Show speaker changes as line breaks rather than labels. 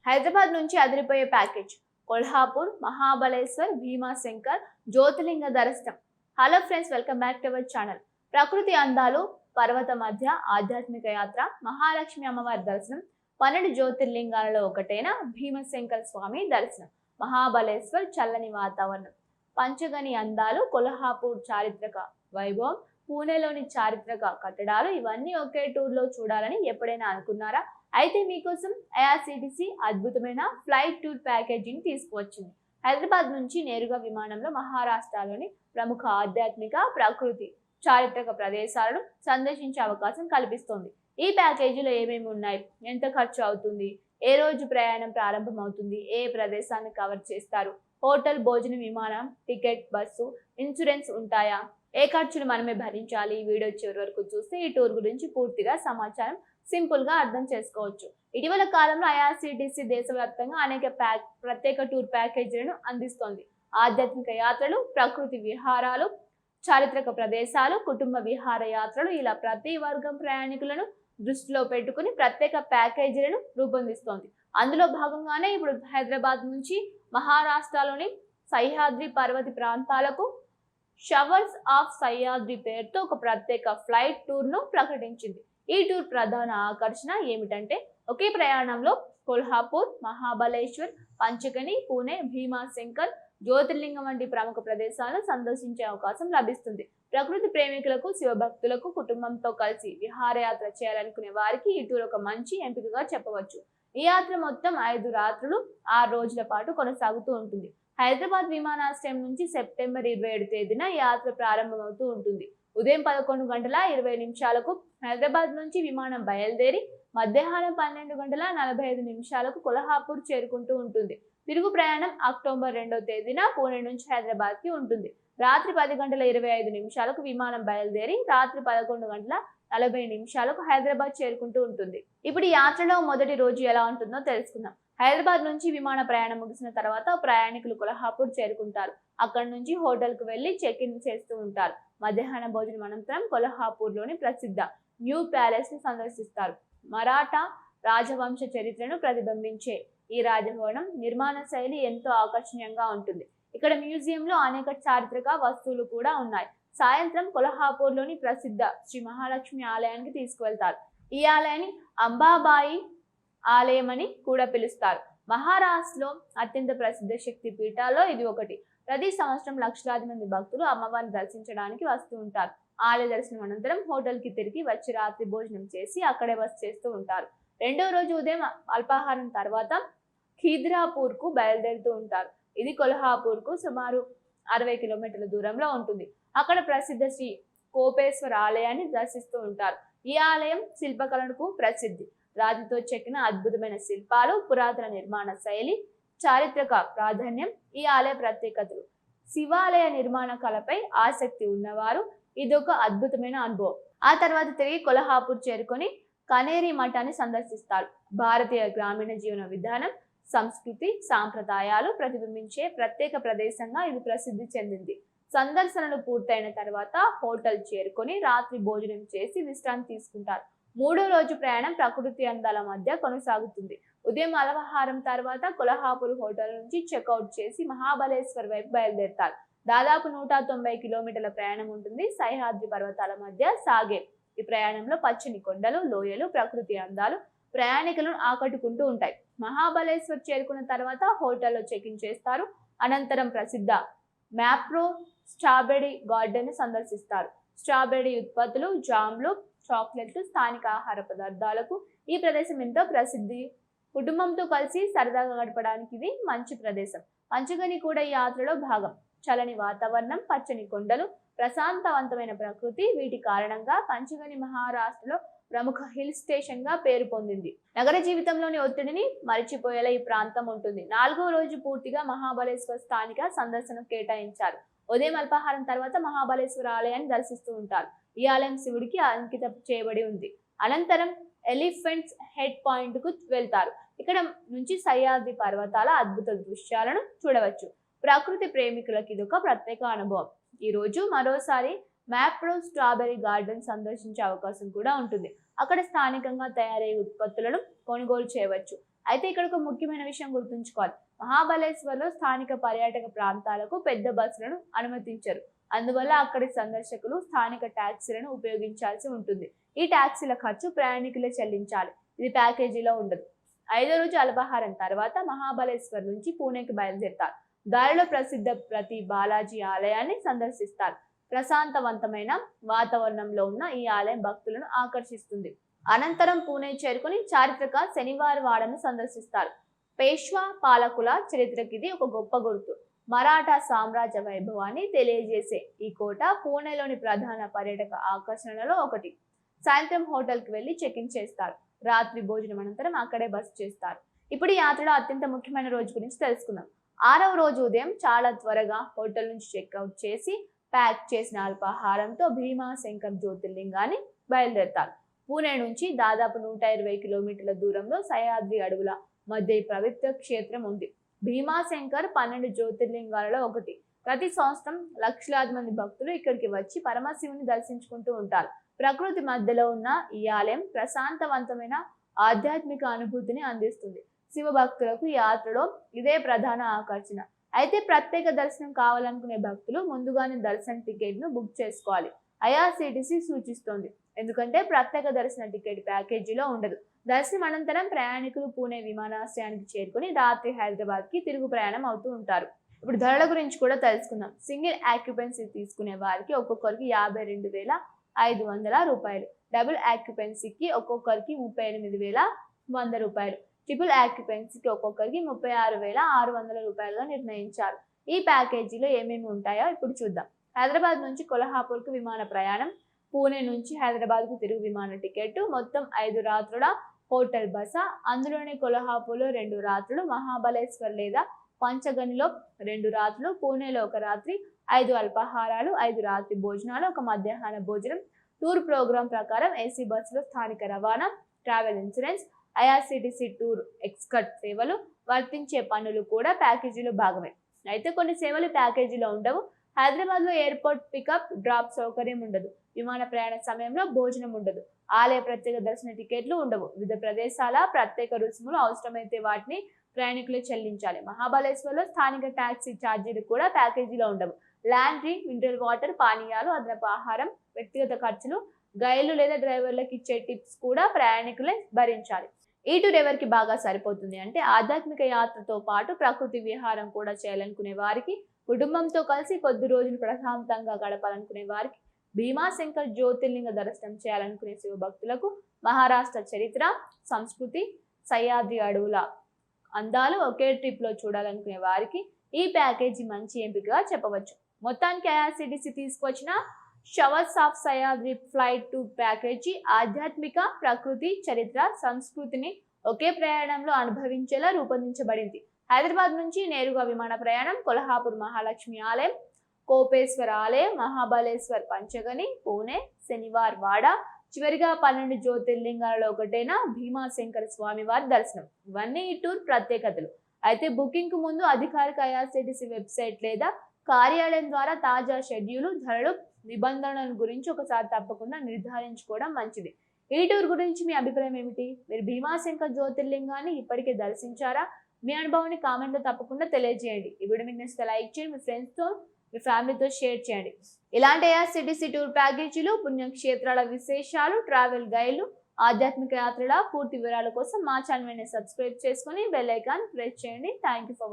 హైదరాబాద్ నుంచి అదిరిపోయే ప్యాకేజ్. కొల్హాపూర్, మహాబలేశ్వర్, భీమాశంకర్ జ్యోతిర్లింగ దర్శనం. Hello friends, welcome back to our channel. ప్రకృతి అందాలు, పర్వత మధ్య ఆధ్యాత్మిక యాత్ర, మహాలక్ష్మి అమ్మవారి దర్శనం, 12 జ్యోతిర్లింగాలలో ఒకటైన భీమశంకర స్వామి దర్శనం, మహాబలేశ్వర్ చల్లని వాతావరణం, పంచగని అందాలు, కొల్హాపూర్ చారిత్రక వైభవం, పూణేలోని చారిత్రక కట్టడాలు, ఇవన్నీ ఒకే టూర్లో చూడాలని ఎప్పుడైనా అనుకున్నారా? అయితే మీకోసం ఐఆర్సీటీసీ అద్భుతమైన ఫ్లైట్ టూర్ ప్యాకేజీని తీసుకువచ్చింది. హైదరాబాద్ నుంచి నేరుగా విమానంలో మహారాష్ట్రలోని ప్రముఖ ఆధ్యాత్మిక, ప్రకృతి, చారిత్రక ప్రదేశాలను సందర్శించే అవకాశం కల్పిస్తోంది. ఈ ప్యాకేజీలో ఏమేమి ఉన్నాయి, ఎంత ఖర్చు అవుతుంది, ఏ రోజు ప్రయాణం ప్రారంభమవుతుంది, ఏ ప్రదేశాన్ని కవర్ చేస్తారు, హోటల్, భోజనం, విమానం టికెట్, బస్సు, ఇన్సూరెన్స్ ఉంటాయా, ఏ ఖర్చులు మనమే భరించాలి? ఈ వీడియో చివరి వరకు చూస్తే ఈ టూర్ గురించి పూర్తిగా సమాచారం సింపుల్ గా అర్థం చేసుకోవచ్చు. ఇటీవల కాలంలో ఐఆర్సీటీసీ దేశవ్యాప్తంగా అనేక ప్రత్యేక టూర్ ప్యాకేజీలను అందిస్తోంది. ఆధ్యాత్మిక యాత్రలు, ప్రకృతి విహారాలు, చారిత్రక ప్రదేశాలు, కుటుంబ విహార యాత్రలు, ఇలా ప్రతి వర్గం ప్రయాణికులను దృష్టిలో పెట్టుకుని ప్రత్యేక ప్యాకేజీలను రూపొందిస్తోంది. అందులో భాగంగానే ఇప్పుడు హైదరాబాద్ నుంచి మహారాష్ట్రలోని సహ్యాద్రి పర్వత ప్రాంతాలకు షవర్స్ ఆఫ్ సహ్యాద్రి పేరుతో ఒక ప్రత్యేక ఫ్లైట్ టూర్ ను ప్రకటించింది. ఈ టూర్ ప్రధాన ఆకర్షణ ఏమిటంటే, ఒకే ప్రయాణంలో కొల్హాపూర్, మహాబలేశ్వర్, పంచగని, పూణే, భీమాశంకర్, జ్యోతిర్లింగం వంటి ప్రముఖ ప్రదేశాలను సందర్శించే అవకాశం లభిస్తుంది. ప్రకృతి ప్రేమికులకు, శివభక్తులకు, కుటుంబంతో కలిసి విహారయాత్ర చేయాలనుకునే వారికి ఈ టూర్ ఒక మంచి ఎంపికగా చెప్పవచ్చు. ఈ యాత్ర మొత్తం 5 రాత్రులు 6 రోజుల పాటు కొనసాగుతూ ఉంటుంది. హైదరాబాద్ విమానాశ్రయం నుంచి సెప్టెంబర్ 27 తేదీన యాత్ర ప్రారంభమవుతూ ఉంటుంది. ఉదయం 11:20 హైదరాబాద్ నుంచి విమానం బయలుదేరి మధ్యాహ్నం 12:45 కొల్హాపూర్ చేరుకుంటూ ఉంటుంది. తిరుగు ప్రయాణం అక్టోబర్ 2వ తేదీన పూణే నుంచి హైదరాబాద్ కి ఉంటుంది. రాత్రి 10:25 విమానం బయలుదేరి రాత్రి 11:40 హైదరాబాద్ చేరుకుంటూ ఉంటుంది. ఇప్పుడు ఈ యాత్రలో మొదటి రోజు ఎలా ఉంటుందో తెలుసుకుందాం. హైదరాబాద్ నుంచి విమాన ప్రయాణం ముగిసిన తర్వాత ప్రయాణికులు కొల్హాపూర్ చేరుకుంటారు. అక్కడి నుంచి హోటల్ కు వెళ్లి చెక్ ఇన్ చేస్తూ ఉంటారు. మధ్యాహ్న భోజనం అనంతరం కొల్హాపూర్ లోని ప్రసిద్ధ న్యూ ప్యాలెస్ ని సందర్శిస్తారు. మరాఠా రాజవంశ చరిత్రను ప్రతిబింబించే ఈ రాజభవనం నిర్మాణ శైలి ఎంతో ఆకర్షణీయంగా ఉంటుంది. ఇక్కడ మ్యూజియంలో అనేక చారిత్రక వస్తువులు కూడా ఉన్నాయి. సాయంత్రం కొల్హాపూర్ లోని ప్రసిద్ధ శ్రీ మహాలక్ష్మి ఆలయానికి తీసుకువెళ్తారు. ఈ ఆలయాన్ని అంబాబాయి ఆలయం అని కూడా పిలుస్తారు. మహారాష్ట్రలో అత్యంత ప్రసిద్ధ శక్తి పీఠాల్లో ఇది ఒకటి. ప్రతి సంవత్సరం లక్షలాది మంది భక్తులు అమ్మవారిని దర్శించడానికి వస్తూ ఉంటారు. ఆలయ దర్శనం అనంతరం హోటల్ కి తిరిగి వచ్చి రాత్రి భోజనం చేసి అక్కడే బస చేస్తూ ఉంటారు. రెండవ రోజు ఉదయం అల్పాహారం తర్వాత ఖీద్రాపూర్ కు బయలుదేరుతూ ఉంటారు. ఇది కొల్హాపూర్ కు సుమారు 60 కిలోమీటర్ల దూరంలో ఉంటుంది. అక్కడ ప్రసిద్ధ శ్రీ కోపేశ్వర ఆలయాన్ని దర్శిస్తూ ఉంటారు. ఈ ఆలయం శిల్పకళకు ప్రసిద్ధి. రాతితో చెక్కిన అద్భుతమైన శిల్పాలు, పురాతన నిర్మాణ శైలి, చారిత్రక ప్రాధాన్యం ఈ ఆలయ ప్రత్యేకతలు. శివాలయ నిర్మాణ కళపై ఆసక్తి ఉన్నవారు ఇదొక అద్భుతమైన అనుభవం. ఆ తర్వాత తిరిగి కొల్హాపూర్ చేరుకొని కనేరి మఠాన్ని సందర్శిస్తారు. భారతీయ గ్రామీణ జీవన విధానం, సంస్కృతి, సాంప్రదాయాలు ప్రతిబింబించే ప్రత్యేక ప్రదేశంగా ఇది ప్రసిద్ధి చెందింది. సందర్శనలు పూర్తయిన తర్వాత హోటల్ చేరుకొని రాత్రి భోజనం చేసి విశ్రాంతి తీసుకుంటారు. 3వ రోజు ప్రయాణం ప్రకృతి అందాల మధ్య కొనసాగుతుంది. ఉదయం అల్పాహారం తర్వాత కొల్హాపూర్ హోటల్ నుంచి చెక్అవుట్ చేసి మహాబలేశ్వర్ వైపు బయలుదేరుతారు. దాదాపు 190 కిలోమీటర్ల ప్రయాణం ఉంటుంది. సహ్యాద్రి పర్వతాల మధ్య సాగే ఈ ప్రయాణంలో పచ్చని కొండలు, లోయలు, ప్రకృతి అందాలు ప్రయాణికులను ఆకట్టుకుంటూ ఉంటాయి. మహాబలేశ్వర్ చేరుకున్న తర్వాత హోటల్లో చెక్ ఇన్ చేస్తారు. అనంతరం ప్రసిద్ధ మ్యాప్రో స్ట్రాబెర్రీ గార్డెన్ ని సందర్శిస్తారు. స్ట్రాబెర్రీ ఉత్పత్తులు, జామ్లు, చాక్లెట్లు, స్థానిక ఆహార పదార్థాలకు ఈ ప్రదేశం ఎంతో ప్రసిద్ధి. కుటుంబంతో కలిసి సరదాగా గడపడానికి ఇది మంచి ప్రదేశం. పంచగని కూడా ఈ యాత్రలో భాగం. చలని వాతావరణం, పచ్చని కొండలు, ప్రశాంతవంతమైన ప్రకృతి, వీటి కారణంగా పంచగని మహారాష్ట్రలో ప్రముఖ హిల్ స్టేషన్ గా పేరు పొందింది. నగర జీవితంలోని ఒత్తిడిని మరిచిపోయేలా ఈ ప్రాంతం ఉంటుంది. 4వ రోజు పూర్తిగా మహాబలేశ్వర్ స్థానిక సందర్శన కేటాయించారు. ఉదయం అల్పాహారం తర్వాత మహాబలేశ్వర ఆలయాన్ని దర్శిస్తూ ఉంటారు. ఈ ఆలయం శివుడికి అంకితం చేయబడి ఉంది. అనంతరం ఎలిఫెంట్స్ హెడ్ పాయింట్ కు వెళ్తారు. ఇక్కడ నుంచి సహ్యాద్రి పర్వతాల అద్భుత దృశ్యాలను చూడవచ్చు. ప్రకృతి ప్రేమికులకు ఇది ఒక ప్రత్యేక అనుభవం. ఈ రోజు మరోసారి మ్యాప్రో స్ట్రాబెర్రీ గార్డెన్ సందర్శించే అవకాశం కూడా ఉంటుంది. అక్కడ స్థానికంగా తయారయ్యే ఉత్పత్తులను కొనుగోలు చేయవచ్చు. అయితే ఇక్కడ ఒక ముఖ్యమైన విషయం గుర్తుంచుకోవాలి. మహాబలేశ్వర్లో స్థానిక పర్యాటక ప్రాంతాలకు పెద్ద బస్సులను అనుమతించరు. అందువల్ల అక్కడి సందర్శకులు స్థానిక ట్యాక్సీలను ఉపయోగించాల్సి ఉంటుంది. ఈ ట్యాక్సీల ఖర్చు ప్రయాణికులే చెల్లించాలి. ఇది ప్యాకేజీలో ఉండదు. 5వ రోజు అల్పాహారం తర్వాత మహాబలేశ్వర్ నుంచి పూణేకి బయలుదేరుతారు. దారిలో ప్రసిద్ధ ప్రతి బాలాజీ ఆలయాన్ని సందర్శిస్తారు. ప్రశాంతవంతమైన వాతావరణంలో ఉన్న ఈ ఆలయం భక్తులను ఆకర్షిస్తుంది. అనంతరం పూణే చేరుకుని చారిత్రక శనివార వాడను సందర్శిస్తారు. పేష్వా పాలకుల చరిత్రకి ఇది ఒక గొప్ప గుర్తు. మరాఠా సామ్రాజ్య వైభవాన్ని తెలియజేసే ఈ కోట పూణేలోని ప్రధాన పర్యాటక ఆకర్షణలలో ఒకటి. సాయంత్రం హోటల్కి వెళ్లి చెక్-ఇన్ చేస్తారు. రాత్రి భోజనం అనంతరం అక్కడే బస చేస్తారు. ఇప్పుడు ఈ యాత్రలో అత్యంత ముఖ్యమైన రోజు గురించి తెలుసుకుందాం. 6వ రోజు ఉదయం చాలా త్వరగా హోటల్ నుంచి చెక్అవుట్ చేసి ప్యాక్ చేసిన అల్పాహారంతో భీమాశంకర్ జ్యోతిర్లింగాన్ని బయలుదేరతారు. పూణే నుంచి దాదాపు 120 కిలోమీటర్ల దూరంలో సహ్యాద్రి అడవుల మధ్య ఈ పవిత్ర క్షేత్రం ఉంది. భీమాశంకర్ 12 జ్యోతిర్లింగాలలో ఒకటి. ప్రతి సంవత్సరం లక్షలాది మంది భక్తులు ఇక్కడికి వచ్చి పరమశివుని దర్శించుకుంటూ ఉంటారు. ప్రకృతి మధ్యలో ఉన్న ఈ ఆలయం ప్రశాంతవంతమైన ఆధ్యాత్మిక అనుభూతిని అందిస్తుంది. శివ భక్తులకు ఈ యాత్రలో ఇదే ప్రధాన ఆకర్షణ. అయితే ప్రత్యేక దర్శనం కావాలనుకునే భక్తులు ముందుగానే దర్శన టికెట్ ను బుక్ చేసుకోవాలి. ఐఆర్సిటిసి సూచిస్తోంది. ఎందుకంటే ప్రత్యేక దర్శన టికెట్ ప్యాకేజీలో ఉండదు. దర్శనం అనంతరం ప్రయాణికులు పూణే విమానాశ్రయానికి చేరుకుని రాత్రి హైదరాబాద్ కి తిరుగు ప్రయాణం అవుతూ ఉంటారు. ఇప్పుడు ధరల గురించి కూడా తెలుసుకుందాం. సింగిల్ ఆక్యుపెన్సీ తీసుకునే వారికి ఒక్కొక్కరికి 52,500 రూపాయలు, డబుల్ ఆక్యుపెన్సీకి ఒక్కొక్కరికి 38,100 రూపాయలు, ట్రిపుల్ ఆక్యుపెన్సీకి ఒక్కొక్కరికి 36,600 రూపాయలుగా నిర్ణయించారు. ఈ ప్యాకేజీలో ఏమేమి ఉంటాయో ఇప్పుడు చూద్దాం. హైదరాబాద్ నుంచి కొల్హాపూర్కు విమాన ప్రయాణం, పూణే నుంచి హైదరాబాద్కు తిరుగు విమాన టికెట్, మొత్తం 5 రాత్రుల హోటల్ బస, అందులోనే కొల్హాపూర్లో 2 రాత్రులు, మహాబలేశ్వర్ లేదా పంచగనిలో 2 రాత్రులు, పూణేలో 1 రాత్రి, 5 అల్పాహారాలు, 5 రాత్రి భోజనాలు, 1 మధ్యాహ్న భోజనం. టూర్ ప్రోగ్రాం ప్రకారం ఏసీ బస్సులో స్థానిక రవాణా, ట్రావెల్ ఇన్సూరెన్స్, ఐఆర్సిటిసి టూర్ ఎక్స్కర్ట్ సేవలు, వర్తించే పన్నులు కూడా ప్యాకేజీలో భాగమే. అయితే కొన్ని సేవలు ప్యాకేజీలో ఉండవు. హైదరాబాద్ లో ఎయిర్పోర్ట్ పికప్ డ్రాప్ సౌకర్యం ఉండదు. విమాన ప్రయాణ సమయంలో భోజనం ఉండదు. ఆలయ ప్రత్యేక దర్శన టికెట్లు ఉండవు. వివిధ ప్రదేశాల ప్రత్యేక రుసుములు అవసరమైతే వాటిని ప్రయాణికులు చెల్లించాలి. మహాబలేశ్వర్లో స్థానిక ట్యాక్సీ ఛార్జీలు కూడా ప్యాకేజీలో ఉండవు. లాండ్రీ, మినరల్ వాటర్, పానీయాలు, అదనపు ఆహారం, వ్యక్తిగత ఖర్చులు, గైడ్లు లేదా డ్రైవర్లకు ఇచ్చే టిప్స్ కూడా ప్రయాణికులే భరించాలి. ఈ టూర్ ఎవరికి బాగా సరిపోతుంది అంటే ఆధ్యాత్మిక యాత్రతో పాటు ప్రకృతి విహారం కూడా చేయాలనుకునే వారికి, కుటుంబంతో కలిసి కొద్ది రోజులు ప్రశాంతంగా గడపాలనుకునే వారికి, భీమాశంకర్ జ్యోతిర్లింగ దర్శనం చేయాలనుకునే శివ భక్తులకు, మహారాష్ట్ర చరిత్ర, సంస్కృతి, సహ్యాద్రి అడవుల అందాలు ఒకే ట్రిప్ లో చూడాలనుకునే వారికి ఈ ప్యాకేజీ మంచి ఎంపికగా చెప్పవచ్చు. మొత్తానికి ఐఆర్సిటిసి తీసుకొచ్చిన showers of Sahyadri flight tour package ఆధ్యాత్మిక, ప్రకృతి, చరిత్ర, సంస్కృతిని ఒకే ప్రయాణంలో అనుభవించేలా రూపొందించబడింది. హైదరాబాద్ నుంచి నేరుగా విమాన ప్రయాణం, కొల్హాపూర్ మహాలక్ష్మి ఆలయం, కోపేశ్వర ఆలయం, మహాబలేశ్వర్ పంచగని, పూణే, శనివార్ వాడ, చివరిగా 12 జ్యోతిర్లింగాలలో ఒకటైన భీమాశంకర స్వామి వారి దర్శనం. ఇవన్నీ ఈ టూర్ ప్రత్యేకతలు. అయితే బుకింగ్ కు ముందు అధికారిక ఐఆర్సిటిసి వెబ్సైట్ లేదా కార్యాలయం ద్వారా తాజా షెడ్యూలు, ధరలు, నిబంధనల గురించి ఒకసారి తప్పకుండా నిర్ధారించుకోవడం మంచిది. ఈ టూర్ గురించి మీ అభిప్రాయం ఏమిటి? మీరు భీమాశంకర్ జ్యోతిర్లింగాన్ని ఇప్పటికే దర్శించారా? మీ అనుభవాన్ని కామెంట్లో తప్పకుండా తెలియజేయండి. ఈ వీడియో మీకు నచ్చితే లైక్ చేయండి, మీ ఫ్రెండ్స్తో, మీ ఫ్యామిలీతో షేర్ చేయండి. ఇలాంటి ఐఆర్సిటిసి టూర్ ప్యాకేజీలు, పుణ్యక్షేత్రాల విశేషాలు, ట్రావెల్ గైడ్లు, ఆధ్యాత్మిక యాత్రల పూర్తి వివరాల కోసం మా ఛానల్ సబ్స్క్రైబ్ చేసుకొని బెల్ ఐకాన్ ప్రెస్ చేయండి. Thank you for